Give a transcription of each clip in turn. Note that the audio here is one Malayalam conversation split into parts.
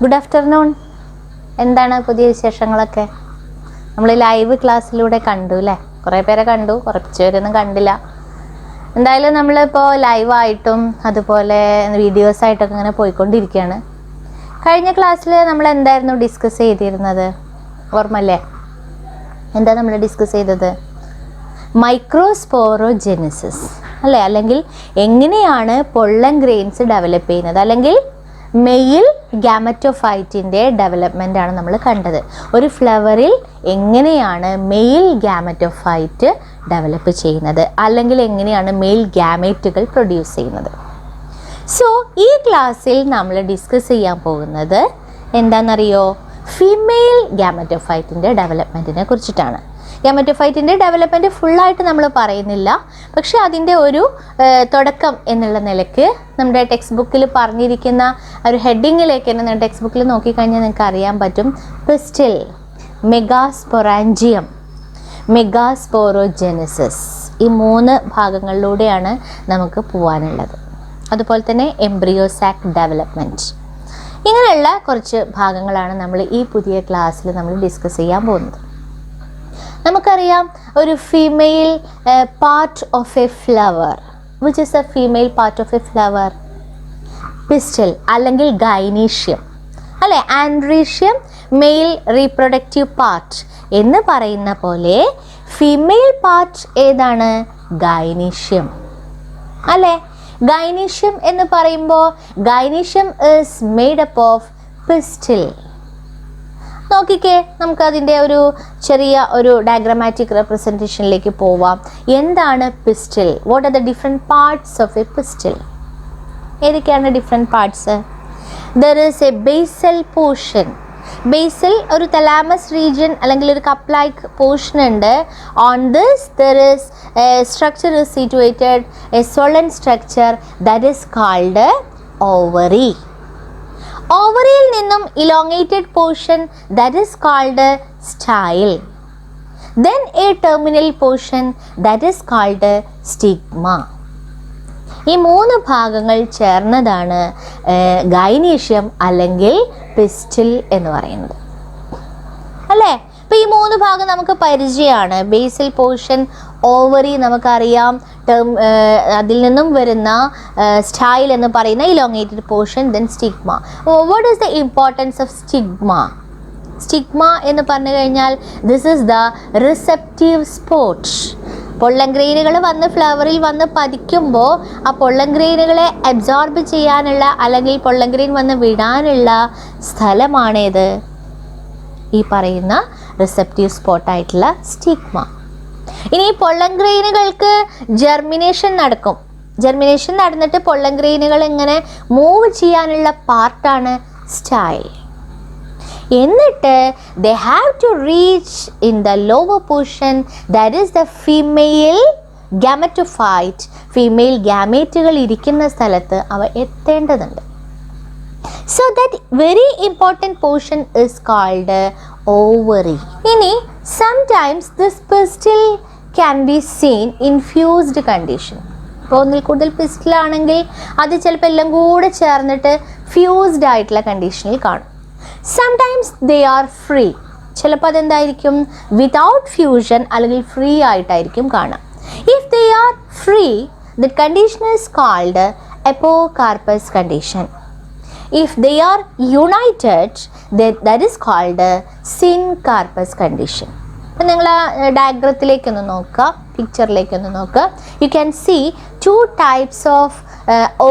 Good afternoon. എന്താണ് പുതിയ വിശേഷങ്ങളൊക്കെ? നമ്മൾ ലൈവ് ക്ലാസ്സിലൂടെ കണ്ടു അല്ലേ? കുറേ പേരെ കണ്ടു, കുറച്ച് പേരൊന്നും കണ്ടില്ല. എന്തായാലും നമ്മളിപ്പോൾ ലൈവായിട്ടും അതുപോലെ വീഡിയോസായിട്ടൊക്കെ ഇങ്ങനെ പോയിക്കൊണ്ടിരിക്കുകയാണ്. കഴിഞ്ഞ ക്ലാസ്സിൽ നമ്മൾ എന്തായിരുന്നു ഡിസ്കസ് ചെയ്തിരുന്നത്? ഓർമ്മല്ലേ? എന്താ നമ്മൾ ഡിസ്കസ് ചെയ്തത്? മൈക്രോസ്പോറോജെനിസിസ് അല്ലേ? അല്ലെങ്കിൽ എങ്ങനെയാണ് പൊള്ളൻ ഗ്രെയിൻസ് ഡെവലപ്പ് ചെയ്യുന്നത്, അല്ലെങ്കിൽ മെയിൽ ഗാമറ്റോഫൈറ്റിൻ്റെ ഡെവലപ്മെൻ്റ് ആണ് നമ്മൾ കണ്ടത്. ഒരു ഫ്ലവറിൽ എങ്ങനെയാണ് മെയിൽ ഗാമറ്റോഫൈറ്റ് ഡെവലപ്പ് ചെയ്യുന്നത്, അല്ലെങ്കിൽ എങ്ങനെയാണ് മെയിൽ ഗാമേറ്റുകൾ പ്രൊഡ്യൂസ് ചെയ്യുന്നത്. സോ ഈ ക്ലാസ്സിൽ നമ്മൾ ഡിസ്കസ് ചെയ്യാൻ പോകുന്നത് എന്താണെന്നറിയോ? ഫീമെയിൽ ഗാമറ്റോഫൈറ്റിൻ്റെ ഡെവലപ്മെൻറ്റിനെ കുറിച്ചിട്ടാണ്. ഗാമറ്റോഫൈറ്റിൻ്റെ ഡെവലപ്മെൻറ്റ് ഫുള്ളായിട്ട് നമ്മൾ പറയുന്നില്ല, പക്ഷേ അതിൻ്റെ ഒരു തുടക്കം എന്നുള്ള നിലയ്ക്ക് നമ്മുടെ ടെക്സ്റ്റ് ബുക്കിൽ പറഞ്ഞിരിക്കുന്ന ഒരു ഹെഡിങ്ങിലേക്ക് തന്നെ ടെക്സ്റ്റ് ബുക്കിൽ നോക്കിക്കഴിഞ്ഞാൽ നിങ്ങൾക്ക് അറിയാൻ പറ്റും. പിസ്റ്റിൽ, മെഗാസ്പൊറാഞ്ചിയം, മെഗാസ്പോറോജെനിസിസ്, ഈ 3 ഭാഗങ്ങളിലൂടെയാണ് നമുക്ക് പോകാനുള്ളത്. അതുപോലെ തന്നെ എംബ്രിയോസാക് ഡെവലപ്മെൻറ്റ്, ഇങ്ങനെയുള്ള കുറച്ച് ഭാഗങ്ങളാണ് നമ്മൾ ഈ പുതിയ ക്ലാസ്സിൽ നമ്മൾ ഡിസ്കസ് ചെയ്യാൻ പോകുന്നത്. നമുക്കറിയാം, ഒരു female part of a flower, which is a female part of a flower? Pistil അല്ലെങ്കിൽ ഗൈനീഷ്യം അല്ലേ? ആൻഡ്രീഷ്യം മെയിൽ റീപ്രൊഡക്റ്റീവ് പാർട്ട് എന്ന് പറയുന്ന പോലെ ഫീമെയിൽ പാർട്ട് ഏതാണ്? ഗൈനീഷ്യം അല്ലേ? ഗൈനീഷ്യം എന്ന് പറയുമ്പോൾ gynoecium is made up of pistil. നോക്കിക്കേ, നമുക്കതിൻ്റെ ഒരു ചെറിയ ഒരു ഡയഗ്രമാറ്റിക് റെപ്രസെൻറ്റേഷനിലേക്ക് പോവാം. എന്താണ് pistil? What are the different parts of a pistil? ഏതൊക്കെയാണ് different parts? There is a basal portion. ബേസിൽ ഒരു തലാമസ് റീജിയൻ അല്ലെങ്കിൽ ഒരു കപ്പ് ലൈക്ക് പോർഷൻ ഉണ്ട്. On this there is structure is situated a swollen structure that is called ovary. ഓവറിയിൽ നിന്നും elongated portion that is called style. Then a terminal portion that is called stigma. ഈ 3 ഭാഗങ്ങൾ ചേർന്നതാണ് ഗൈനീഷ്യം അല്ലെങ്കിൽ പിസ്റ്റിൽ എന്ന് പറയുന്നത് അല്ലേ? അപ്പോൾ ഈ 3 ഭാഗം നമുക്ക് പരിചയമാണ്. ബേസിൽ പോർഷൻ, ഓവറി നമുക്കറിയാം, അതിൽ നിന്നും വരുന്ന സ്റ്റൈൽ എന്ന് പറയുന്ന elongated portion, then stigma. What is the importance of stigma? Stigma എന്ന് പറഞ്ഞു കഴിഞ്ഞാൽ this is the receptive spot. Pollen ഗ്രെയിനുകൾ വന്ന് ഫ്ലവറിൽ വന്ന് പതിക്കുമ്പോൾ ആ പൊള്ളൻ ഗ്രെയിനുകളെ അബ്സോർബ് ചെയ്യാനുള്ള അല്ലെങ്കിൽ പൊള്ളൻ ഗ്രെയിൻ വന്ന് വിടാനുള്ള സ്ഥലമാണേത്? ഈ പറയുന്ന റിസെപ്റ്റീവ് സ്പോട്ടായിട്ടുള്ള സ്റ്റിഗ്മ. ഇനി പൊള്ളൻ ഗ്രെയിനുകൾക്ക് ജെർമിനേഷൻ നടക്കും. ജെർമിനേഷൻ നടന്നിട്ട് പൊള്ളൻ ഗ്രെയിനുകൾ ഇങ്ങനെ മൂവ് ചെയ്യാനുള്ള പാർട്ടാണ് സ്റ്റൈൽ. എന്നിട്ട് they have to reach in the lower portion, that is the female gametophyte. Female ഗാമേറ്റുകൾ ഇരിക്കുന്ന സ്ഥലത്ത് അവ എത്തേണ്ടതുണ്ട്. So that very important portion is called ovary. ഇനി sometimes this pistil can be seen in fused condition. ഇപ്പോൾ ഒന്നിൽ കൂടുതൽ പിസ്റ്റിലാണെങ്കിൽ അത് ചിലപ്പോൾ എല്ലാം കൂടെ ചേർന്നിട്ട് ഫ്യൂസ്ഡ് ആയിട്ടുള്ള കണ്ടീഷനിൽ കാണും. Sometimes they are free. ചിലപ്പോൾ അതെന്തായിരിക്കും? വിതൗട്ട് ഫ്യൂഷൻ അല്ലെങ്കിൽ ഫ്രീ ആയിട്ടായിരിക്കും കാണാം. If they are free, the condition is called apocarpous condition. If they are united, that is called syncarpous condition. അപ്പം നിങ്ങൾ ഡയഗ്രത്തിലേക്കൊന്ന് നോക്കുക, പിക്ചറിലേക്കൊന്ന് നോക്കുക. You can see 2 types of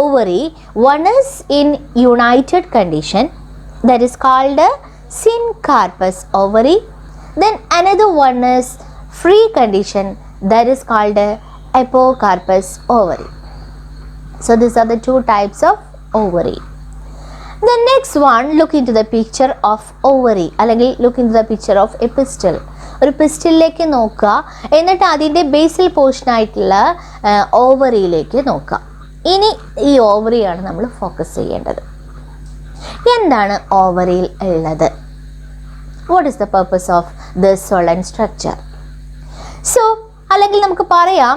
ovary. One is in united condition, that is called syncarpous ovary. Then another one is free condition, that is called apocarpous ovary. So these are the 2 types of ovary. The next one, look into the picture of ovary, അല്ലെങ്കിൽ look into the picture of a pistil. ഒരു പിസ്റ്റിലേക്ക് നോക്കുക, എന്നിട്ട് അതിൻ്റെ ബേസിൽ പോർഷൻ ആയിട്ടുള്ള ഓവറിയിലേക്ക് നോക്കുക. ഇനി ഈ ഓവറിയാണ് നമ്മൾ ഫോക്കസ് ചെയ്യേണ്ടത്. എന്താണ് ഓവറിയിൽ ഉള്ളത്? What is the purpose of this swollen structure? So അല്ലെങ്കിൽ നമുക്ക് പറയാം,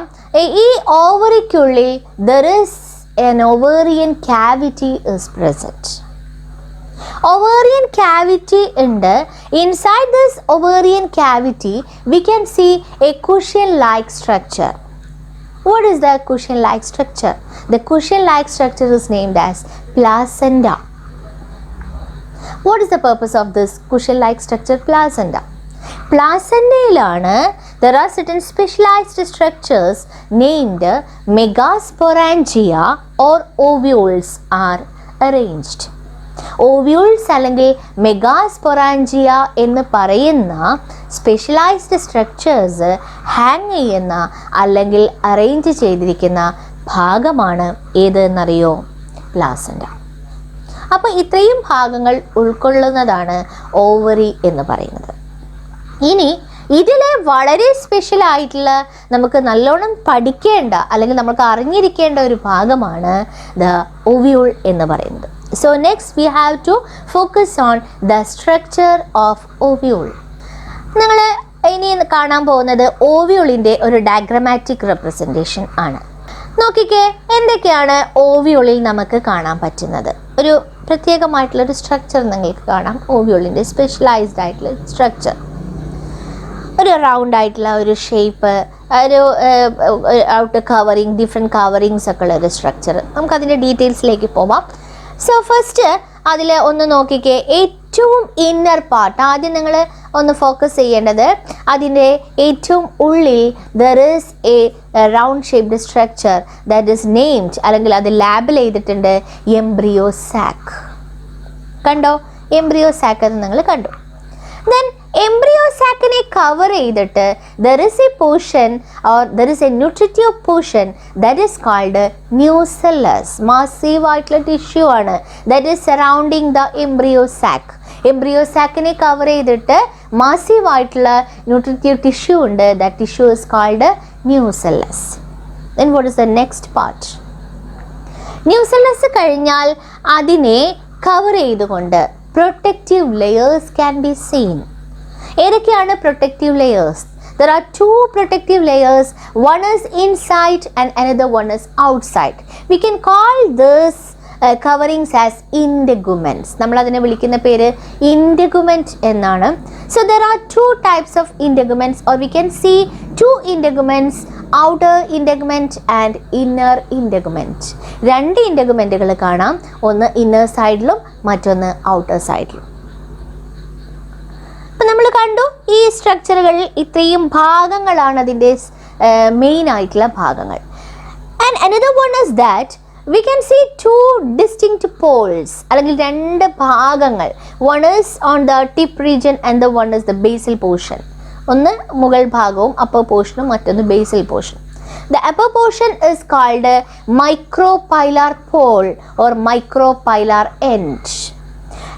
ഈ ഓവറിക്കുള്ളിൽ there is an ovarian cavity is present. Ovarian cavity ഉണ്ട്. Inside this ovarian cavity we can see a cushion-like structure. What is the cushion-like structure? The cushion-like structure is named as placenta. What is the purpose of this cushion-like structure? Placenta. Placentയിലാണ് there are certain specialized structures named megasporangia or ovules are arranged. Ovules അല്ലെങ്കിൽ മെഗാസ്പൊറാൻജിയ എന്ന് പറയുന്ന സ്പെഷ്യലൈസ്ഡ് സ്ട്രക്ചേഴ്സ് ഹാങ് ചെയ്യുന്ന അല്ലെങ്കിൽ അറേഞ്ച് ചെയ്തിരിക്കുന്ന ഭാഗമാണ് ഏത് എന്നറിയോ? പ്ലാസൻ്റ. അപ്പോൾ ഇത്രയും ഭാഗങ്ങൾ ഉൾക്കൊള്ളുന്നതാണ് ഓവറി എന്ന് പറയുന്നത്. ഇനി ഇതിലെ വളരെ സ്പെഷ്യൽ ആയിട്ടുള്ള നമുക്ക് നല്ലോണം പഠിക്കേണ്ട അല്ലെങ്കിൽ നമുക്ക് അറിഞ്ഞിരിക്കേണ്ട ഒരു ഭാഗമാണ് ദ ഓവ്യൂൾ എന്ന് പറയുന്നത്. So next we have to focus on the structure of ovule. നിങ്ങൾ ഇനി കാണാൻ പോകുന്നത് ഓവ്യൂളിൻ്റെ ഒരു ഡയഗ്രമാറ്റിക് റെപ്രസെൻറ്റേഷൻ ആണ്. നോക്കിക്കേ, എന്തൊക്കെയാണ് ഓവ്യൂളിൽ നമുക്ക് കാണാൻ പറ്റുന്നത്? ഒരു പ്രത്യേകമായിട്ടുള്ളൊരു സ്ട്രക്ചർ നിങ്ങൾക്ക് കാണാം. ഓവ്യൂളിൻ്റെ സ്പെഷ്യലൈസ്ഡ് ആയിട്ടുള്ള സ്ട്രക്ചർ, ഒരു റൗണ്ട് ആയിട്ടുള്ള ഒരു ഷേപ്പ്, ഒരു ഔട്ട് കവറിങ്, ഡിഫറെൻറ്റ് കവറിങ്സ് ഒക്കെ ഉള്ള ഒരു സ്ട്രക്ചർ. നമുക്കതിൻ്റെ ഡീറ്റെയിൽസിലേക്ക് പോവാം. സോ ഫസ്റ്റ് അതിൽ ഒന്ന് നോക്കിക്കേ, ഏറ്റവും ഇന്നർ പാർട്ട് ആദ്യം നിങ്ങൾ ഒന്ന് ഫോക്കസ് ചെയ്യേണ്ടത് അതിൻ്റെ ഏറ്റവും ഉള്ളിൽ there is a round shaped structure that is named, അല്ലെങ്കിൽ അത് ലാബിൽ ചെയ്തിട്ടുണ്ട് എംബ്രിയോ സാക്ക്. കണ്ടോ? എംബ്രിയോ സാക്ക് എന്ന് നിങ്ങൾ കണ്ടു. ദെൻ എംബ്രിയോ സാക്കിനെ കവർ ചെയ്തിട്ട് there is a portion or there is a nutritive portion that is called nucellus. Massive ആയിട്ടുള്ള ടിഷ്യൂ ആണ് that is surrounding the embryo sac. Embryo സാക്കിനെ കവർ ചെയ്തിട്ട് മാസീവ് ആയിട്ടുള്ള ന്യൂട്രിറ്റീവ് ടിഷ്യൂ ഉണ്ട്. That tissue is called nucellus. Then what is the next part? Nucellus കഴിഞ്ഞാൽ അതിനെ കവർ ചെയ്തുകൊണ്ട് protective layers can be seen. ഏതൊക്കെയാണ് protective layers? There are two protective layers. One is inside and another one is outside. We can call this coverings as integuments. നമ്മൾ അതിനെ വിളിക്കുന്ന പേര് integument എന്നാണ്. So there are two types of integuments, or we can see two integuments, outer integument and inner integument. രണ്ട് ഇൻറ്റഗുമെൻറ്റുകൾ കാണാം, ഒന്ന് ഇന്നർ സൈഡിലും മറ്റൊന്ന് ഔട്ടർ സൈഡിലും. അപ്പം നമ്മൾ കണ്ടു ഈ സ്ട്രക്ചറുകളിൽ ഇത്രയും ഭാഗങ്ങളാണ് അതിൻ്റെ മെയിൻ ആയിട്ടുള്ള ഭാഗങ്ങൾ. And another one is that we can see two distinct poles, അല്ലെങ്കിൽ രണ്ട് ഭാഗങ്ങൾ. One is on the tip region and the one is the basal portion. ഒന്ന് മുകൾ ഭാഗവും upper portion, മറ്റൊന്ന് basal portion. The upper portion is called micropylar pole or micropylar end.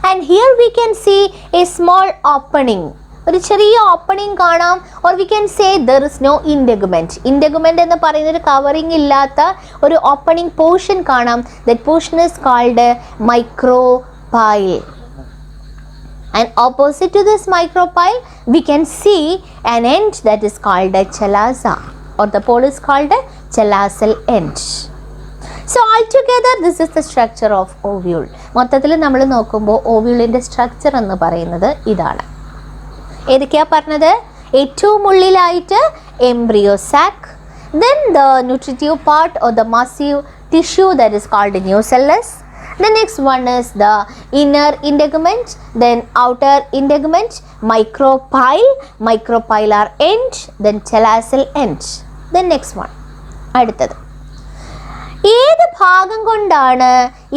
And here we can see a small opening. ഒരു ചെറിയ ഓപ്പണിംഗ് കാണാം. Or we can say there is no integument. Integument എന്ന് പറയുന്ന ഒരു കവറിങ് ഇല്ലാത്ത ഒരു ഓപ്പണിംഗ് പോർഷൻ കാണാം. That portion is called micropyle. And opposite to this micropyle we can see an end that is called a chalaza, or the pole is called a chalazel end. So altogether this is the structure of ovule. മൊത്തത്തിൽ നമ്മൾ നോക്കുമ്പോൾ ഓവ്യൂളിൻ്റെ സ്ട്രക്ചർ എന്ന് പറയുന്നത് ഇതാണ്. ഏതൊക്കെയാ പറഞ്ഞത്? ഏറ്റവും ഉള്ളിലായിട്ട് embryo sac, then the nutritive part or the massive tissue that is called nucellus. The next one is the inner integument, then outer integument, micropyle, micropylar end, then chalazel end. Then next one. അടുത്തത് ഏത് ഭാഗം കൊണ്ടാണ്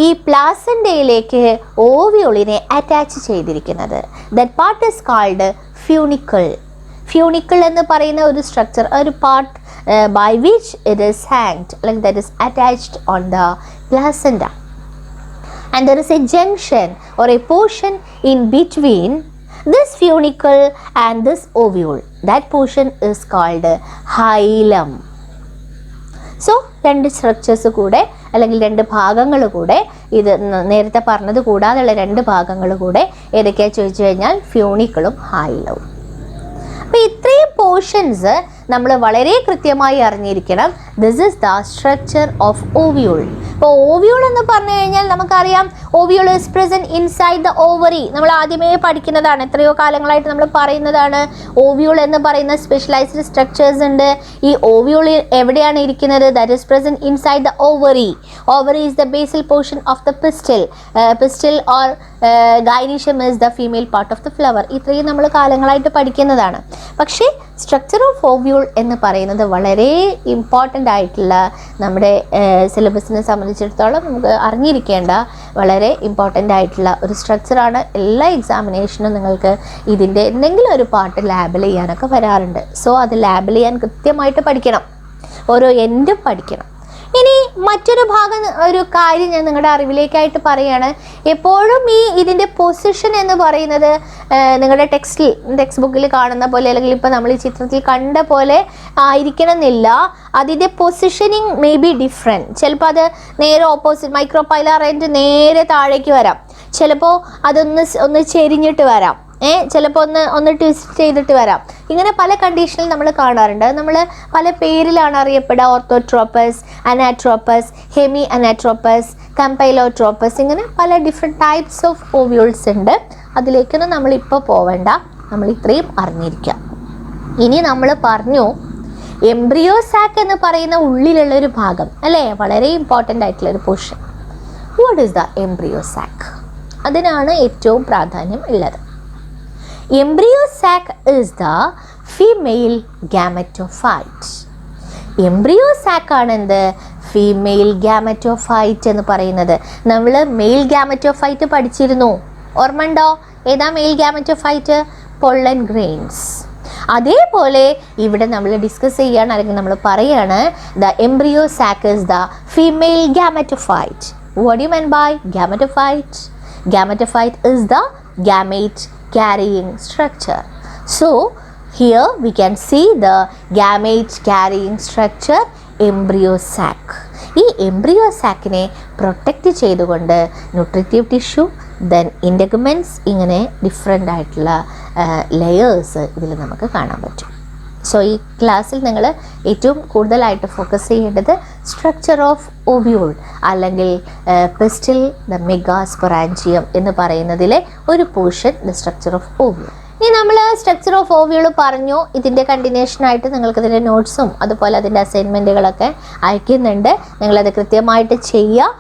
ഈ പ്ലാസൻ്റയിലേക്ക് ഓവ്യൂളിനെ അറ്റാച്ച് ചെയ്തിരിക്കുന്നത്? That part is called funicle. Funicle എന്ന് പറയുന്ന ഒരു സ്ട്രക്ചർ, ഒരു part by which it is hanged, അല്ലെങ്കിൽ that is attached on the placenta. And there is a junction or a portion in between this funicle and this ovule. That portion is called hilum. So രണ്ട് സ്ട്രക്ചേഴ്സ് കൂടെ അല്ലെങ്കിൽ രണ്ട് ഭാഗങ്ങൾ കൂടെ, ഇത് നേരത്തെ പറഞ്ഞത് കൂടാതെയുള്ള രണ്ട് ഭാഗങ്ങൾ കൂടെ ഏതൊക്കെയാണെന്ന് ചോദിച്ചു കഴിഞ്ഞാൽ ഫ്യൂണിക്കിളും ഹൈലവും. അപ്പോൾ ഇത്രയും പോർഷൻസ് നമ്മൾ വളരെ കൃത്യമായി അറിഞ്ഞിരിക്കണം. This is the structure of ovule. ഇപ്പോൾ ഓവ്യൂൾ എന്ന് പറഞ്ഞു കഴിഞ്ഞാൽ നമുക്കറിയാം ovule is present inside the ovary. നമ്മൾ ആദ്യമേ പഠിക്കുന്നതാണ്, എത്രയോ കാലങ്ങളായിട്ട് നമ്മൾ പറയുന്നതാണ്. ഓവ്യൂൾ എന്ന് പറയുന്ന സ്പെഷ്യലൈസ്ഡ് സ്ട്രക്ചേഴ്സ് ഉണ്ട്. ഈ ഓവ്യൂൾ എവിടെയാണ് ഇരിക്കുന്നത്? That is present inside the ovary. Ovary is the basal portion of the pistil. Pistil or gynoecium is the female part of the flower. ഇത്രയും നമ്മൾ കാലങ്ങളായിട്ട് പഠിക്കുന്നതാണ്. പക്ഷേ സ്ട്രക്ചർ ഓഫ് ഓവ്യൂൾ എന്ന് പറയുന്നത് വളരെ ഇമ്പോർട്ടൻ്റ് ആയിട്ടുള്ള, നമ്മുടെ സിലബസിനെ സംബന്ധിച്ചിടത്തോളം നമുക്ക് അറിഞ്ഞിരിക്കേണ്ട വളരെ ഇമ്പോർട്ടൻ്റ് ആയിട്ടുള്ള ഒരു സ്ട്രക്ചറാണ്. എല്ലാ എക്സാമിനേഷനും നിങ്ങൾക്ക് ഇതിൻ്റെ എന്തെങ്കിലും ഒരു പാർട്ട് ലാബിൽ ചെയ്യാനൊക്കെ വരാറുണ്ട്. സോ അത് ലാബിൽ ചെയ്യാൻ കൃത്യമായിട്ട് പഠിക്കണം, ഓരോ എൻഡും പഠിക്കണം. ഇനി മറ്റൊരു ഭാഗം, ഒരു കാര്യം ഞാൻ നിങ്ങളുടെ അറിവിലേക്കായിട്ട് പറയുകയാണ്. എപ്പോഴും ഇതിൻ്റെ പൊസിഷൻ എന്ന് പറയുന്നത് നിങ്ങളുടെ ടെക്സ്റ്റ് ബുക്കിൽ കാണുന്ന പോലെ, അല്ലെങ്കിൽ ഇപ്പോൾ നമ്മൾ ഈ ചിത്രത്തിൽ കണ്ട പോലെ ആയിരിക്കണം എന്നില്ല. അതിൻ്റെ പൊസിഷനിങ് മേ ബി ഡിഫറെൻറ്റ്. ചിലപ്പോൾ അത് നേരെ ഓപ്പോസിറ്റ്, മൈക്രോപൈലാർ എൻഡ് നേരെ താഴേക്ക് വരാം, ചിലപ്പോൾ അതൊന്ന് ചെരിഞ്ഞിട്ട് വരാം, ചിലപ്പോൾ ഒന്ന് ട്വിസ്റ്റ് ചെയ്തിട്ട് വരാം. ഇങ്ങനെ പല കണ്ടീഷനിൽ നമ്മൾ കാണാറുണ്ട്. നമ്മൾ പല പേരിലാണ് അറിയപ്പെടുക. ഓർത്തോട്രോപ്പസ്, അനാട്രോപ്പസ്, ഹെമി അനാട്രോപ്പസ്, കമ്പൈലോട്രോപ്പസ്, ഇങ്ങനെ പല ഡിഫറെൻറ്റ് ടൈപ്സ് ഓഫ് ഓവ്യൂൾസ് ഉണ്ട്. അതിലേക്കൊന്നും നമ്മളിപ്പോൾ പോവേണ്ട, നമ്മൾ ഇത്രയും അറിഞ്ഞിരിക്കുക. ഇനി നമ്മൾ പറഞ്ഞു എംബ്രിയോ സാക്ക് എന്ന് പറയുന്ന ഉള്ളിലുള്ളൊരു ഭാഗം അല്ലേ, വളരെ ഇമ്പോർട്ടൻ്റ് ആയിട്ടുള്ളൊരു portion. What is the embryo sac? അതിനാണ് ഏറ്റവും പ്രാധാന്യം ഉള്ളത്. Embryo sac is the female gametophyte. Embryo sac ആണ് എന്ത്? ഫീമെയിൽ ഗാമറ്റോഫൈറ്റ് എന്ന് പറയുന്നത്. നമ്മൾ മെയിൽ ഗാമറ്റോഫൈറ്റ് പഠിച്ചിരുന്നു, ഓർമ്മയുണ്ടോ? ഏതാ മെയിൽ ഗാമറ്റോഫൈറ്റ്? Pollen grains. അതേപോലെ ഇവിടെ നമ്മൾ ഡിസ്കസ് ചെയ്യാണ്, അല്ലെങ്കിൽ നമ്മൾ പറയാണ് the embryo sac is the female gametophyte. What do you mean by gametophyte? Gametophyte is the gamete carrying structure. So here we can see the gamete carrying structure, embryo sac. ഈ എംബ്രിയോ സാക്കിനെ പ്രൊട്ടക്റ്റ് ചെയ്തുകൊണ്ട് ന്യൂട്രിറ്റീവ് ടിഷ്യൂ, ദെൻ ഇൻഡഗ്മെൻറ്റ്സ്, ഇങ്ങനെ ഡിഫറെൻ്റ് ആയിട്ടുള്ള ലെയേഴ്സ് ഇതിൽ നമുക്ക് കാണാൻ പറ്റും. സോ ഈ ക്ലാസ്സിൽ നിങ്ങൾ ഏറ്റവും കൂടുതലായിട്ട് ഫോക്കസ് ചെയ്യേണ്ടത് സ്ട്രക്ചർ ഓഫ് ഓവ്യൂൾ, അല്ലെങ്കിൽ പിസ്റ്റൽ ദ മെഗാസ്പൊറാഞ്ചിയം എന്ന് പറയുന്നതിലെ ഒരു portion the structure of ovule. ഇനി നമ്മൾ സ്ട്രക്ചർ ഓഫ് ഓവ്യൂൾ പറഞ്ഞു. ഇതിൻ്റെ കണ്ടിന്യൂഷനായിട്ട് നിങ്ങൾക്ക് ഇതിൻ്റെ നോട്ട്സും അതുപോലെ അതിൻ്റെ അസൈൻമെൻറ്റുകളൊക്കെ അയക്കുന്നുണ്ട്. നിങ്ങളത് കൃത്യമായിട്ട് ചെയ്യുക.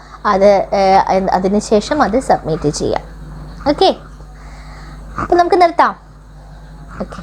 അതിന് ശേഷം അത് സബ്മിറ്റ് ചെയ്യാം. ഓക്കെ, അപ്പോൾ നമുക്ക് നിർത്താം. ഓക്കെ.